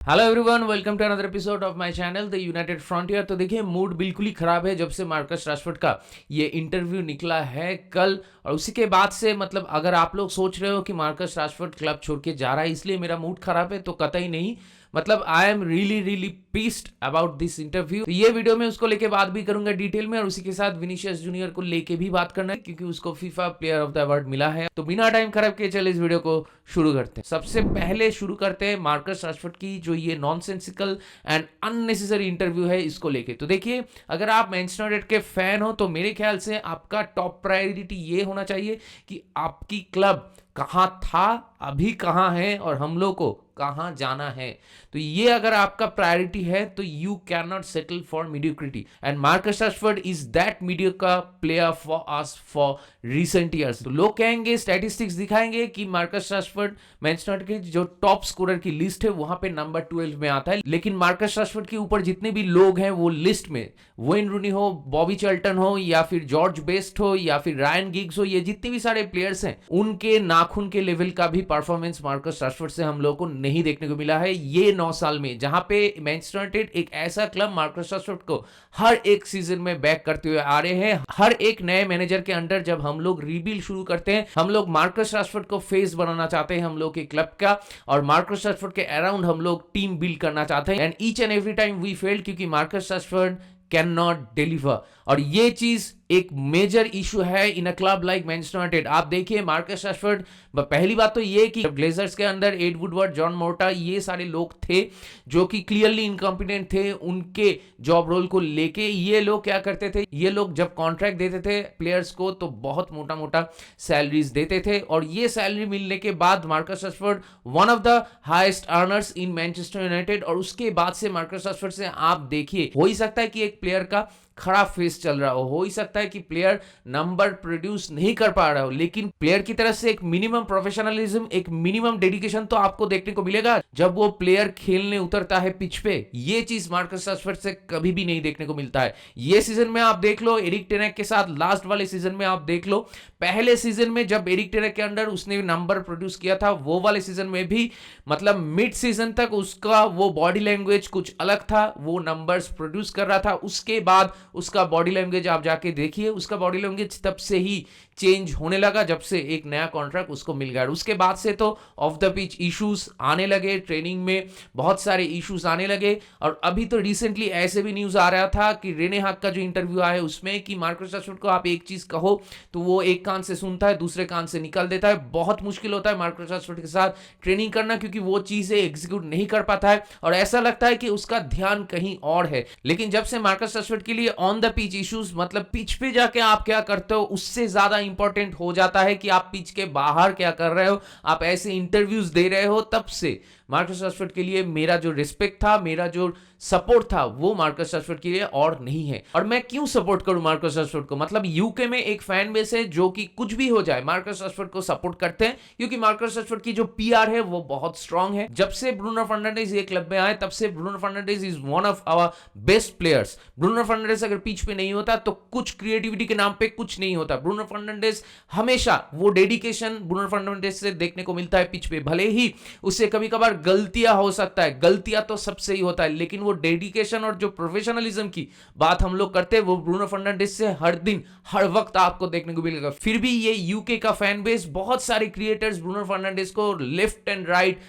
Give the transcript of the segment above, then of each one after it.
Hello everyone, welcome to another episode of my channel the United Frontier. तो देखिए, mood बिल्कुल ही खराब है जब से मार्कस राशफोर्ड का ये इंटरव्यू निकला है कल। और उसी के बाद से मतलब अगर आप लोग सोच रहे हो कि मार्कस राशफोर्ड क्लब छोड़ के जा रहा है इसलिए मेरा मूड खराब है, तो कतई नहीं। मतलब आई am really pieced about this interview. तो ये वीडियो में उसको लेके बात भी करूंगा डिटेल में, और उसी के साथ विनीशियस जूनियर को लेके भी बात करना है क्योंकि उसको FIFA player of the award मिला है। तो बिना टाइम खराब किए चले इस वीडियो को शुरू करते हैं। सबसे पहले शुरू करते हैं मार्कस राशफोर्ड की जो ये नॉनसेंसिकल एंड अननेसेसरी इंटरव्यू है इसको लेके। तो देखिए, अगर आप मैनचेस्टर यूनाइटेड के फैन हो तो मेरे ख्याल से आपका टॉप प्रायोरिटी ये होना चाहिए कि आपकी क्लब कहाँ था, अभी कहाँ है और हम लोग को कहाँ जाना है। तो ये अगर आपका प्रायोरिटी है तो you can not settle for mediocrity, and Marcus Rashford is that mediocre player for us for recent years. तो लोग कहेंगे, स्टैटिस्टिक्स दिखाएंगे कि मार्कस राशफोर्ड मैनचेस्टर यूनाइटेड की जो टॉप स्कोरर की लिस्ट है वहां पे नंबर 12 में आता है, लेकिन मार्कस राशफोर्ड के ऊपर जितने भी लोग हैं वो लिस्ट में, वेन रूनी हो, बॉबी चार्ल्टन हो, या फिर जॉर्ज बेस्ट हो, या फिर रायन गिग्स हो, ये जितने भी सारे प्लेयर्स हैं उनके नाखून के लेवल का भी परफॉर्मेंस मार्कस राशफोर्ड से हम लोग को नहीं देखने को मिला है ये 9 साल में, जहां पे मैनचेस्टर यूनाइटेड एक ऐसा क्लब मार्कस राशफोर्ड को हर एक सीजन में बैक करते हुए आ रहे हैं। हर एक नए मैनेजर के अंडर जब हम लोग रीबिल्ड शुरू करते हैं, हम लोग मार्कस राशफोर्ड को फेस बनाना चाहते हैं हम लोग के क्लब का, और मार्कस राशफोर्ड के अराउंड हम लोग टीम बिल्ड करना चाहते हैं। And each and every time we failed क्योंकि Marcus Rashford can not deliver, और ये चीज एक मेजर इशू है in a club like Manchester United. आप देखिए मार्कस राशफोर्ड, पहली बात तो ये कि ग्लेजर्स के अंदर एड वुडवर्ड, जॉन मोर्टा, ये सारे लोग थे जो कि क्लियरली इनकॉम्पिटेंट थे उनके जॉब रोल को लेके। ये लोग क्या करते थे, ये लोग जब कॉन्ट्रैक्ट देते थे प्लेयर्स को तो बहुत मोटा मोटा सैलरीज देते थे, और ये सैलरी मिलने के बाद Marcus Rashford one of the highest earners in Manchester United. और उसके बाद से मार्कस राशफोर्ड से आप देखिए, हो ही सकता है कि एक प्लेयर का खराब फेस चल रहा हो ही सकता है कि प्लेयर नंबर प्रोड्यूस नहीं कर पा रहा हो, लेकिन प्लेयर की तरफ से एक मिनिमम प्रोफेशनलिज्म, एक मिनिमम डेडिकेशन तो आपको देखने को मिलेगा जब वो प्लेयर खेलने उतरता है पिच पे। ये चीज मार्कस राशफोर्ड से कभी भी नहीं देखने को मिलता है। ये सीजन में आप देख लो, एरिक टेन हैग के साथ लास्ट वाले सीजन में आप देख लो, पहले सीजन में जब एरिक टेन हैग के अंडर उसने नंबर प्रोड्यूस किया था, वो वाले सीजन में भी मतलब मिड सीजन तक उसका वो बॉडी लैंग्वेज कुछ अलग था, वो नंबर्स प्रोड्यूस कर रहा था। उसके बाद उसका बॉडी लैंग्वेज आप जाके देखिए, उसका बॉडी लैंग्वेज तब से ही चेंज होने लगा जब से एक नया कॉन्ट्रैक्ट उसको मिल गया। उसके बाद से तो ऑफ द पिच इश्यूज आने लगे, ट्रेनिंग में बहुत सारे इश्यूज आने लगे। और अभी तो रिसेंटली ऐसे भी न्यूज आ रहा था कि रेने हाग का जो इंटरव्यू आया है उसमें कि मार्कस राशफोर्ड को आप एक चीज कहो तो वो एक कान से सुनता है, दूसरे कान से निकल देता है। बहुत मुश्किल होता है मार्कस राशफोर्ड के साथ ट्रेनिंग करना क्योंकि वो चीजें एग्जीक्यूट नहीं कर पाता है और ऐसा लगता है कि उसका ध्यान कहीं और है। लेकिन जब से मार्कस राशफोर्ड के लिए ऑन द पिच इश्यूज, मतलब पिच पे जाके आप क्या करते हो उससे ज्यादा इंपॉर्टेंट हो जाता है कि आप पिच के बाहर क्या कर रहे हो, आप ऐसे इंटरव्यूज दे रहे हो, तब से मार्कस राशफोर्ड के लिए मेरा जो रिस्पेक्ट था, मेरा जो सपोर्ट था वो मार्कस राशफोर्ड के लिए और नहीं है। और मैं क्यों सपोर्ट करूं मार्कस राशफोर्ड को, मतलब यूके में एक फैन बेस है जो कि कुछ भी हो जाए मार्कस राशफोर्ड को सपोर्ट करते हैं क्योंकि मार्कस राशफोर्ड की जो पीआर है वो बहुत स्ट्रांग है। जब से ब्रूनो फर्नांडिस ये क्लब में आए तब से Bruno Fernandes is one of our best players. Bruno Fernandes अगर पिच पे नहीं होता तो कुछ क्रिएटिविटी के नाम पे कुछ नहीं होता। ब्रूनो फर्नांडिस हमेशा वो डेडिकेशन ब्रूनो फर्नांडिस से देखने को मिलता है पिच पे, भले ही उससे कभी कभार गलतियां हो सकता है, गलतियां तो सबसे ही होता है, लेकिन वो डेडिकेशन और जो प्रोफेशनलिज्म की बात हम लोग करते हैं वो ब्रूनो फर्नांडिस से हर दिन हर वक्त आपको देखने को मिलेगा। फिर भी ये यूके का फैन बेस, बहुत सारे क्रिएटर्स ब्रूनो फर्नांडिस को लेफ्ट एंड राइट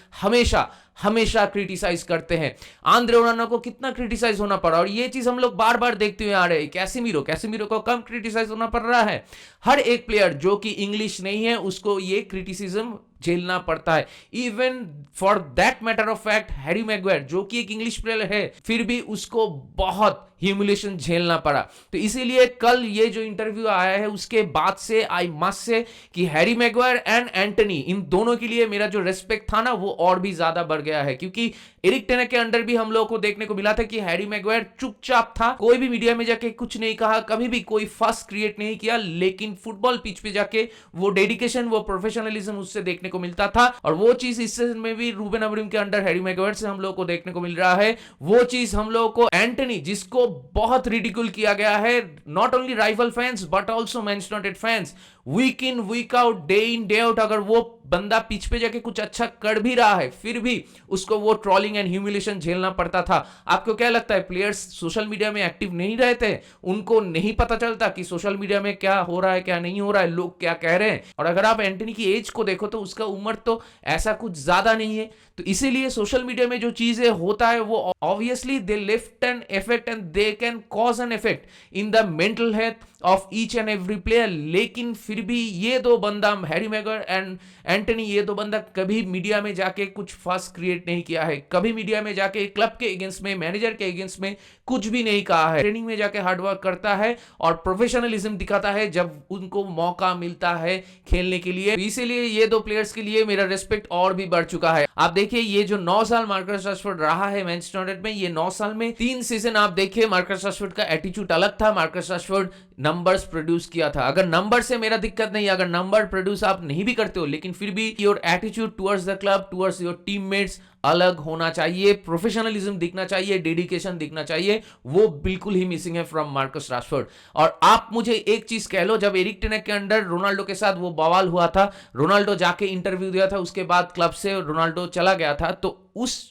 हमेशा क्रिटिसाइज करते हैं। आंद्रे ओनाना को कितना क्रिटिसाइज होना पड़ा और ये चीज हम लोग बार बार देखते हुए आ रहे हैं। कैसेमीरो को कम क्रिटिसाइज होना पड़ रहा है। हर एक प्लेयर जो कि इंग्लिश नहीं है उसको ये क्रिटिसिज्म झेलना पड़ता है। Even for that matter of fact Harry Maguire जो कि एक इंग्लिश प्लेयर है फिर भी उसको बहुत ह्यूमिलेशन झेलना पड़ा। तो इसीलिए कल ये जो इंटरव्यू आया है उसके बाद से आई मस्ट से कि हैरी मैग्वायर एंड एंटनी, इन दोनों के लिए मेरा जो रिस्पेक्ट था ना वो और भी ज्यादा बढ़ गया है क्योंकि एरिक टेन हैग के अंडर भी हम लोगों को देखने को मिला था कि हैरी मैग्वायर चुपचाप था, कोई भी मीडिया में जाके कुछ नहीं कहा, कभी भी कोई फस क्रिएट नहीं किया, लेकिन फुटबॉल पिच पे जाके वो डेडिकेशन, वो प्रोफेशनलिज्म उससे देखने को मिलता था। और वो चीज इस सीजन में भी रूबेन अमोरिम के अंडर हैरी मैग्वायर से हम लोग को देखने को मिल रहा है। वो चीज हम लोग को एंटनी, जिसको बहुत रिडिक्यूल किया गया है, not only rival fans but also Manchester United fans, week in week out, day in day out अगर वो बंदा पिच पे जाके कुछ अच्छा कर भी रहा है फिर भी उसको वो ट्रोलिंग एंड ह्यूमिलेशन झेलना पड़ता था। आपको क्या लगता है प्लेयर्स सोशल मीडिया में एक्टिव नहीं रहते, उनको नहीं पता चलता कि सोशल मीडिया में क्या हो रहा है क्या नहीं हो रहा है, लोग क्या कह रहे हैं? और अगर आप एंटनी की एज को देखो तो उसका उम्र तो ऐसा कुछ ज्यादा नहीं है, तो इसीलिए सोशल मीडिया में जो चीजें होता है वो obviously they lift an effect and they can cause an effect in the mental health of each and every player. लेकिन फिर भी ये दो बंदा, हैरी मैगुएर एंड एंटनी, ये दो बंदा कभी मीडिया में जाके कुछ फस क्रिएट नहीं किया है, कभी मीडिया में जाके क्लब के अगेंस्ट में, मैनेजर के अगेंस्ट में कुछ भी नहीं कहा है। ट्रेनिंग में जाके हार्डवर्क करता है और प्रोफेशनलिज्म दिखाता है जब उनको मौका मिलता है खेलने के लिए। इसीलिए ये दो प्लेयर्स के लिए मेरा रिस्पेक्ट और भी बढ़ चुका है। आप देखिए ये जो 9 साल मार्कस रैशफोर्ड रहा है मैनचेस्टर यूनाइटेड में, ये 9 साल में 3 सीजन आप देखिए मार्कस रैशफोर्ड का एटीट्यूड अलग था। मार्कस रैशफोर्ड नंबर्स प्रोड्यूस किया था। अगर नंबर से मेरा दिक्कत नहीं, अगर नंबर प्रोड्यूस आप नहीं भी करते हो लेकिन फिर भी your attitude towards the club, towards your teammates अलग होना चाहिए, प्रोफेशनलिज्म दिखना चाहिए, डेडिकेशन दिखना चाहिए, वो बिल्कुल ही मिसिंग है फ्रॉम मार्कस रैशफोर्ड। और आप मुझे एक चीज कह लो, जब एरिक टेन हैग के अंडर रोनाल्डो के साथ वो बवाल हुआ था, रोनाल्डो जाके इंटरव्यू दिया था, उसके बाद क्लब से रोनाल्डो चला गया था, तो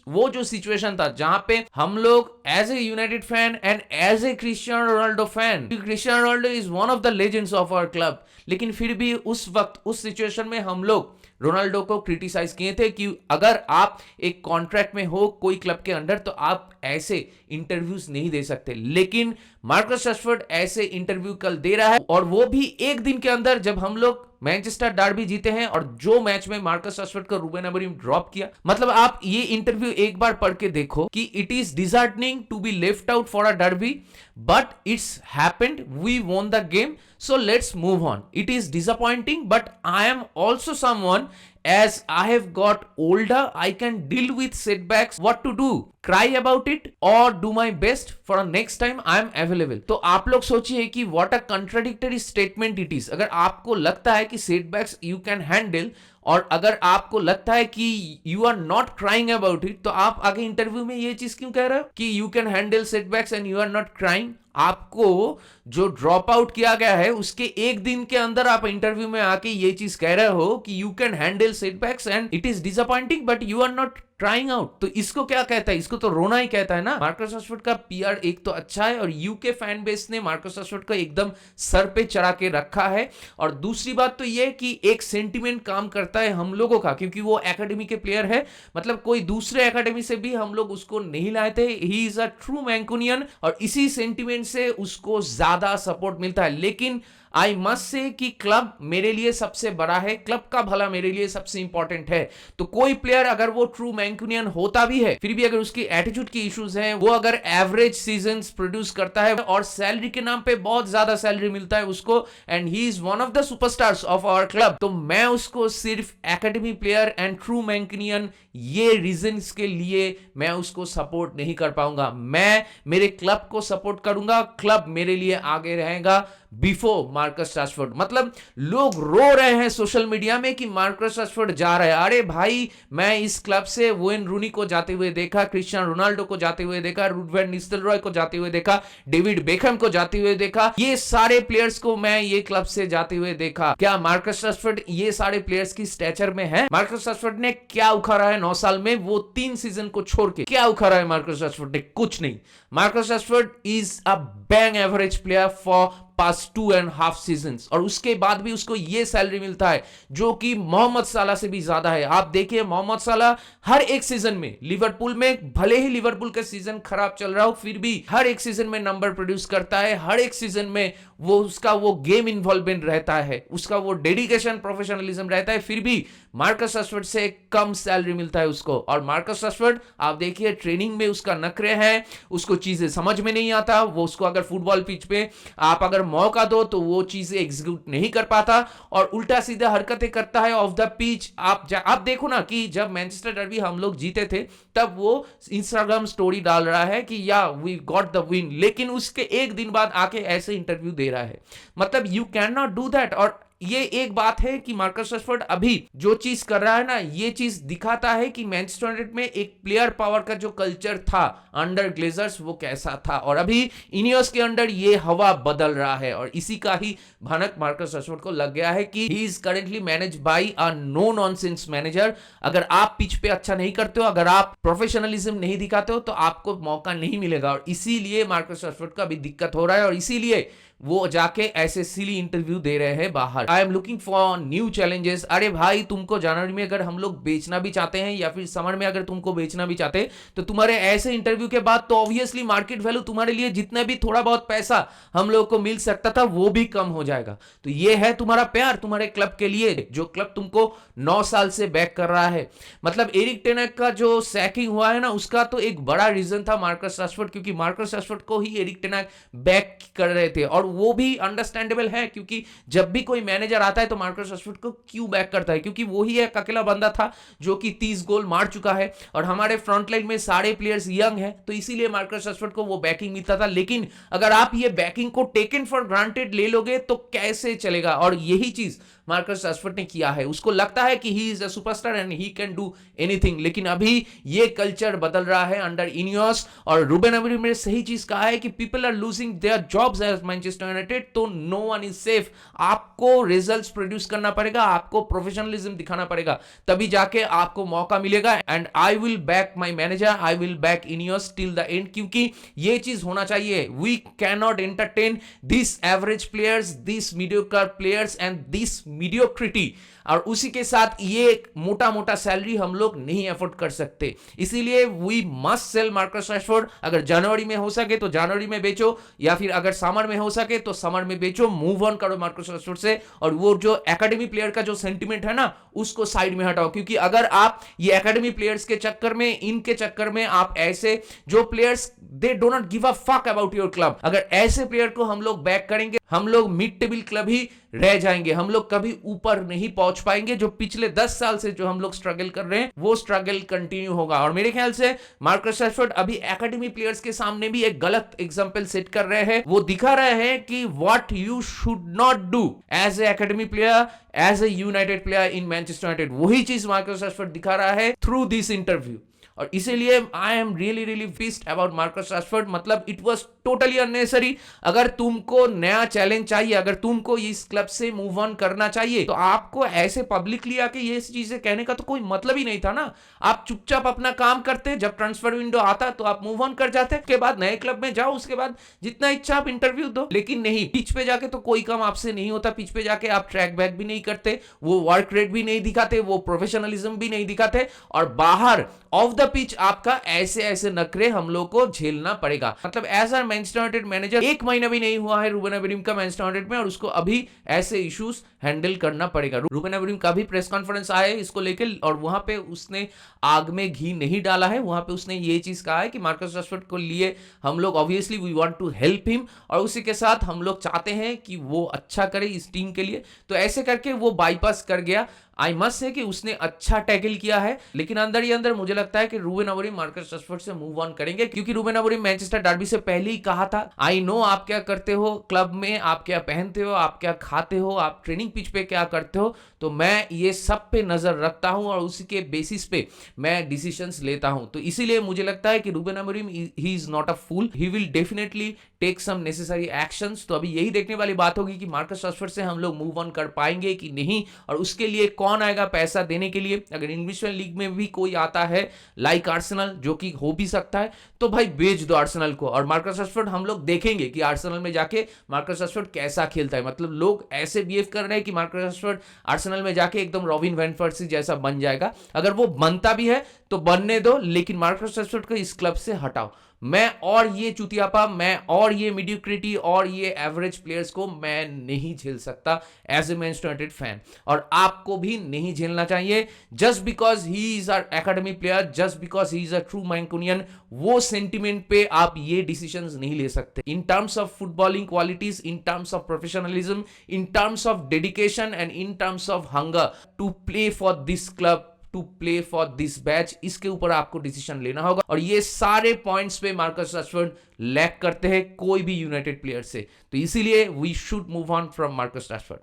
वो जो सिचुएशन था जहां पे हम लोग as a United fan and as a Cristiano Ronaldo fan, Cristiano Ronaldo is one of the legends of our club, लेकिन फिर भी उस वक्त उस सिचुएशन में हम लोग रोनाल्डो को क्रिटिसाइज किए थे कि अगर आप एक कॉन्ट्रैक्ट में हो कोई क्लब के अंडर तो आप ऐसे इंटरव्यूज नहीं दे सकते। लेकिन मार्कस रैशफोर्ड ऐसे इंटरव्यू कल दे रहा है, और वो भी एक दिन के अंदर, जब हम लोग मैनचेस्टर डर्बी जीते हैं और जो मैच में मार्कस रैशफोर्ड को रूबेन अमोरिम ड्रॉप किया। मतलब आप ये इंटरव्यू एक बार पढ़ के देखो कि it is disheartening to be left out for a derby but it's happened, we won the game, so let's move on. It is disappointing but I am also someone, as I have got older, I can deal with setbacks. What to do? Cry about it or do my best for next time I am available. तो आप लोग सोचिए कि what a contradictory statement it is. अगर आपको लगता है कि setbacks you can handle और अगर आपको लगता है कि you are not crying about it, तो आप आगे इंटरव्यू में ये चीज क्यों कह रहे हो कि you can handle setbacks and you are not crying? आपको जो ड्रॉप आउट किया गया है उसके एक दिन के अंदर आप इंटरव्यू में आके ये चीज कह रहे हो कि you can handle setbacks and it is disappointing but you are not trying out. तो इसको क्या कहता है? इसको तो रोना ही कहता है ना। मार्कस रैशफोर्ड का पीआर एक तो अच्छा है और यूके फैन बेस ने मार्कस रैशफोर्ड को एकदम सर पे चढ़ा के रखा है, और दूसरी बात तो ये कि एक सेंटिमेंट काम करता है हम लोगों का, क्योंकि वो एकेडमी के प्लेयर है, मतलब कोई दूसरे एकेडमी से भी हम लोग उसको नहीं लाए थे, ही इज अ ट्रू मैंकुनियन, और इसी सेंटिमेंट से उसको ज्यादा सपोर्ट मिलता है। लेकिन आई मस्ट से कि क्लब मेरे लिए सबसे बड़ा है, क्लब का भला मेरे लिए सबसे इंपॉर्टेंट है। तो कोई प्लेयर अगर वो ट्रू मैंकुनियन होता भी है, फिर भी अगर उसकी एटीट्यूड की इश्यूज हैं, वो अगर एवरेज सीजन्स प्रोड्यूस करता है और सैलरी के नाम पे बहुत ज्यादा सैलरी मिलता है उसको, and he is one of the superstars of our club, तो मैं उसको सिर्फ academy player and true Mancunian ये रीजंस के लिए मैं उसको सपोर्ट नहीं कर पाऊंगा। मैं मेरे क्लब को सपोर्ट करूंगा, क्लब मेरे लिए आगे रहेगा बिफोर मार्कस रैशफोर्ड। मतलब लोग रो रहे हैं सोशल मीडिया में कि मार्कस रैशफोर्ड जा रहा है। अरे भाई, मैं इस क्लब से वेन रूनी को जाते हुए देखा, क्रिस्टियानो रोनाल्डो को जाते हुए देखा, रुड वैन निस्टेलरॉय को जाते हुए देखा, डेविड बेकहम को जाते हुए देखा, ये सारे प्लेयर्स को मैं ये क्लब से जाते हुए देखा। क्या मार्कस रैशफोर्ड ये सारे प्लेयर्स की स्टैचर में है? मार्कस रैशफोर्ड ने क्या उखाड़ा है 9 साल में? वो 3 सीजन को छोड़ के क्या उखाड़ा है मार्कस रैशफोर्ड ने? कुछ नहीं। Marcus Rashford is a bang average player for past 2.5 seasons, और उसके बाद भी उसको ये सैलरी मिलता है जो कि मोहम्मद साला से भी ज्यादा है। आप देखिए मोहम्मद साला हर एक सीजन में लिवरपूल में, भले ही लिवरपूल का सीजन खराब चल रहा हो, फिर भी हर एक सीजन में नंबर प्रोड्यूस करता है, हर एक सीजन में वो उसका वो गेम इन्वॉल्वमेंट रहता है, उसका वो डेडिकेशन, प्रोफेशनलिज्म रहता है, फिर भी मार्कस रैशफोर्ड से कम सैलरी मिलता है उसको। और मार्कस रैशफोर्ड आप देखिए ट्रेनिंग में उसका नखरे हैं, उसको चीजें समझ में नहीं आता, वो उसको अगर फुटबॉल पिच पे आप अगर मौका दो तो वो चीजें एग्जीक्यूट नहीं कर पाता और उल्टा सीधा हरकतें करता है ऑफ द पिच। आप देखो ना कि जब मैनचेस्टर डर्बी हम लोग जीते थे तब वो इंस्टाग्राम स्टोरी डाल रहा है कि या वी गॉट द विन, लेकिन उसके एक दिन बाद आके ऐसे इंटरव्यू दे रहा है। मतलब you can not do that. और ये एक बात है कि मार्कस रशफोर्ड अभी जो चीज कर रहा है ना, ये चीज दिखाता है कि मैनचेस्टर यूनाइटेड में एक प्लेयर पावर का जो कल्चर था अंडर ग्लेजर्स वो कैसा था, और अभी इनियोस के अंडर ये हवा बदल रहा है। और इसी का ही भनक मार्कस रशफोर्ड को लग गया है कि he is currently manage by a no nonsense manager. अगर आप पिच पे अच्छा नहीं करते हो, अगर आप प्रोफेशनलिज्म नहीं दिखाते हो, तो आपको मौका नहीं मिलेगा। और इसीलिए मार्कस रशफोर्ड का भी दिक्कत हो रहा है, और इसीलिए वो जाके ऐसे सिली इंटरव्यू दे रहे हैं बाहर। I am looking for new challenges. अरे भाई, तुमको जनवरी में अगर हम लोग बेचना भी चाहते हैं, या फिर समर में अगर तुमको बेचना भी चाहते हैं, तो तुम्हारे ऐसे इंटरव्यू के बाद तो ऑब्वियसली मार्केट वैल्यू तुम्हारे लिए जितना भी थोड़ा बहुत पैसा हम लोग को मिल सकता था वो भी कम हो जाएगा। तो ये है तुम्हारा प्यार तुम्हारे क्लब के लिए, जो क्लब तुमको 9 साल से बैक कर रहा है। मतलब एरिक टेन हैग का जो सैकिंग हुआ है ना, उसका तो एक बड़ा रीजन था मार्कस रशफोर्ड, क्योंकि मार्कस रशफोर्ड को ही एरिक टेन हैग बैक कर रहे थे। और वो भी अंडरस्टैंडेबल है, क्योंकि जब भी कोई मैनेजर आता है तो मार्कस रशफोर्ड को क्यों बैक करता है, क्योंकि वो ही एक अकेला बंदा था जो कि 30 गोल मार चुका है, और हमारे फ्रंट लाइन में सारे प्लेयर्स यंग हैं, तो इसीलिए मार्कस रशफोर्ड को वो बैकिंग मिलता था। लेकिन अगर आप ये बैकिंग को टेकन फॉर ग्रांटेड ले लोगे तो कैसे चलेगा? और यही चीज मार्कस रशफोर्ड ने किया है। उसको लगता है कि he is a superstar and he can do anything, लेकिन अभी ये कल्चर बदल रहा है अंडर इनियोस। और रूबेन अमोरिम ने सही चीज कहा है कि people are losing their jobs as Manchester United, तो नो वन इज सेफ। आपको रिजल्ट्स प्रोड्यूस करना पड़ेगा, आपको प्रोफेशनलिज्म दिखाना पड़ेगा, तभी जाके आपको मौका मिलेगा। And I will back my manager, I will back INEOS till the end, क्योंकि ये चीज होना चाहिए। We can not entertain this average players, this mediocre players and this mediocrity. और उसी के साथ ये मोटा मोटा सैलरी हम लोग नहीं अफोर्ड कर सकते, इसीलिए we must sell Marcus Rashford. अगर जनवरी में हो सके तो जनवरी में बेचो, या फिर अगर समर में हो सके तो समर में बेचो, मूव ऑन करो मार्कस रशफोर्ड से। और वो जो एकेडमी प्लेयर का जो सेंटिमेंट है ना, उसको साइड में हटाओ, क्योंकि अगर आप ये एकेडमी प्लेयर्स के चक्कर में, इनके चक्कर में, आप ऐसे जो players they do not give a fuck about your club, अगर ऐसे प्लेयर को हम लोग बैक करेंगे, हम लोग मिड टेबल क्लब ही रह जाएंगे, हम लोग कभी ऊपर नहीं पहुंच पाएंगे। जो पिछले 10 साल से जो हम लोग स्ट्रगल कर रहे हैं वो स्ट्रगल कंटिन्यू होगा। और मेरे ख्याल से मार्कस रशफोर्ड अभी एकेडमी प्लेयर्स के सामने भी एक गलत एग्जांपल सेट कर रहे हैं। वो दिखा रहे हैं कि what you should not do as a academy player, as a United player in Manchester United. वही चीज मार्कस रशफोर्ड दिखा रहा है थ्रू दिस इंटरव्यू। और इसीलिए I am really pissed about Marcus Rashford. मतलब इट वाज टोटली अननेसेसरी। अगर तुमको नया चैलेंज चाहिए, अगर तुमको इस क्लब से मूव ऑन करना चाहिए, तो आपको ऐसे पब्लिकली आके ये चीजें कहने का तो कोई मतलब ही नहीं था ना। आप चुपचाप अपना काम करते, जब ट्रांसफर विंडो आता तो आप मूव ऑन कर जाते, उसके बाद नए क्लब में जाओ, उसके बाद जितना इच्छा आप इंटरव्यू दो। लेकिन नहीं, पिच पे जाके तो कोई काम आपसे नहीं होता। पिच पे जाके आप ट्रैक बैक भी नहीं करते, वो वर्क रेट भी नहीं दिखाते, वो प्रोफेशनलिज्म भी नहीं दिखाते, और बाहर ऑफ द पिच आपका ऐसे ऐसे नखरे हम लोग को झेलना पड़ेगा। मतलब as a Manchester United manager 1 महीना भी नहीं हुआ है रूबेन अमोरिम का मैनचेस्टर यूनाइटेड में, और उसको अभी ऐसे इश्यूज हैंडल करना पड़ेगा। रूबेन अमोरिम का भी प्रेस कॉन्फ्रेंस आया है इसको लेकर, और वहां पे उसने आग में घी नहीं डाला है। वहां पे उसने ये चीज कहा है कि मार्कस रशफोर्ड को लिए हम लोग obviously we want to help him, और उसी के साथ हम लोग चाहते हैं कि वो अच्छा करे इस टीम के लिए। तो ऐसे करके वो बाईपास कर गया। आई मस्ट से कि उसने अच्छा टैकल किया है, लेकिन अंदर ही अंदर मुझे लगता है कि रूबेन अमोरिम मार्कस रशफोर्ड से मूव ऑन करेंगे, क्योंकि रूबेन अमोरिम मैनचेस्टर डर्बी से पहले ही कहा था, आई नो आप क्या करते हो क्लब में, आप क्या पहनते हो, आप क्या खाते हो, आप ट्रेनिंग पिच पे क्या करते हो, तो मैं ये सब पे नजर रखता हूं और उसी के बेसिस पे मैं डिसीजंस लेता हूं। तो इसीलिए मुझे लगता है कि Ruben Amorim he is not a fool, he will definitely take some necessary actions. तो अभी यही देखने वाली बात होगी कि मार्कस रशफोर्ड से हम लोग मूव ऑन कर पाएंगे कि नहीं, और उसके लिए कौन आएगा पैसा देने के लिए। अगर इंग्लिश लीग में भी कोई आता है लाइक आर्सेनल, जो कि हो भी सकता है, तो भाई बेच दो आर्सेनल को, और मार्कस रशफोर्ड हम लोग देखेंगे कि आर्सेनल में जाके मार्कस रशफोर्ड कैसा खेलता है। मतलब लोग ऐसे बिहेव कर रहे हैं कि मार्कस रशफोर्ड आर्सेनल में जाके एकदम रॉबिन वैन पर्सी जैसा बन जाएगा। अगर वो बनता भी है तो बनने दो, लेकिन मार्कस रशफोर्ड को इस क्लब से हटाओ। मैं और ये चुतियापा, मैं और ये मीडियोक्रिटी और ये एवरेज प्लेयर्स को मैं नहीं झेल सकता as a Manchester United fan, और आपको भी नहीं झेलना चाहिए। Just because he is our academy player, just because he is a true Mancunian, वो सेंटिमेंट पे आप ये डिसीजंस नहीं ले सकते। In terms of footballing qualities, in terms of professionalism, in terms of dedication and in terms of hunger to play for this club, to play for this badge, इसके ऊपर आपको डिसीजन लेना होगा। और ये सारे पॉइंट्स पे मार्कस रशफोर्ड लैक करते हैं कोई भी यूनाइटेड प्लेयर से, तो इसीलिए we should move on from Marcus Rashford.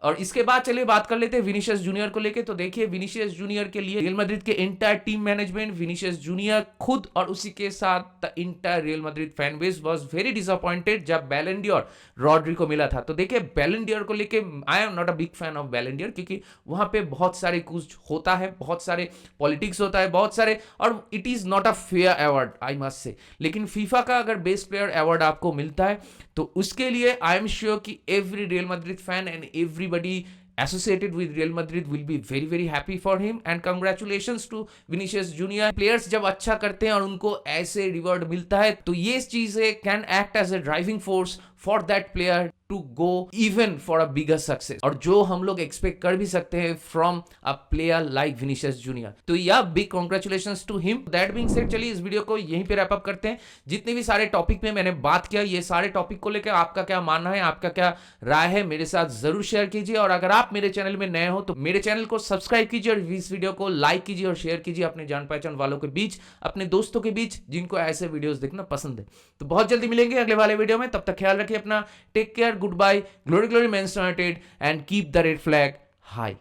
और इसके बाद चलिए बात कर लेते हैं विनीशियस जूनियर को लेके। तो देखिए विनीशियस जूनियर के लिए रियल मैड्रिड के entire team management, Vinicius junior खुद और उसी के साथ the entire real Madrid fan base was very disappointed जब बैलन डी'ओर रॉड्री को मिला था। तो देखिए बैलन डी'ओर को लेके I am not a big fan of बैलन डी'ओर, क्योंकि वहां पे बहुत सारे कुछ होता है, बहुत सारे पॉलिटिक्स होता है, बहुत सारे, और it is not a fair award I must say. लेकिन फीफा का अगर बेस्ट प्लेयर अवार्ड आपको मिलता है तो उसके लिए आई एम श्योर कि every real Madrid fan and everybody associated with Real Madrid will be very very happy for him and congratulations to Vinicius Junior। Players जब अच्छा करते हैं और उनको ऐसे रिवॉर्ड मिलता है तो ये चीज can act as a driving force for that player to go even for a bigger success, और जो हम लोग एक्सपेक्ट कर भी सकते हैं from a player like Vinicius Junior. तो yeah big congratulations to him. That being said, चलिए इस वीडियो को यहीं पे रैप अप करते हैं। जितने भी सारे टॉपिक में मैंने बात किया, ये सारे टॉपिक को लेकर आपका क्या मानना है, आपका क्या राय है, मेरे साथ जरूर शेयर कीजिए। और अगर आप मेरे चैनल में नए हो तो मेरे चैनल को सब्सक्राइब कीजिए और इस वीडियो को लाइक कीजिए और शेयर कीजिए अपने जान पहचान वालों के बीच, अपने दोस्तों के बीच जिनको ऐसे वीडियोस देखना पसंद है। तो बहुत जल्दी मिलेंगे अगले वाले वीडियो में, तब तक ख्याल रखिए अपना। Take care, good bye, glory glory Manchester United, and keep the red flag high.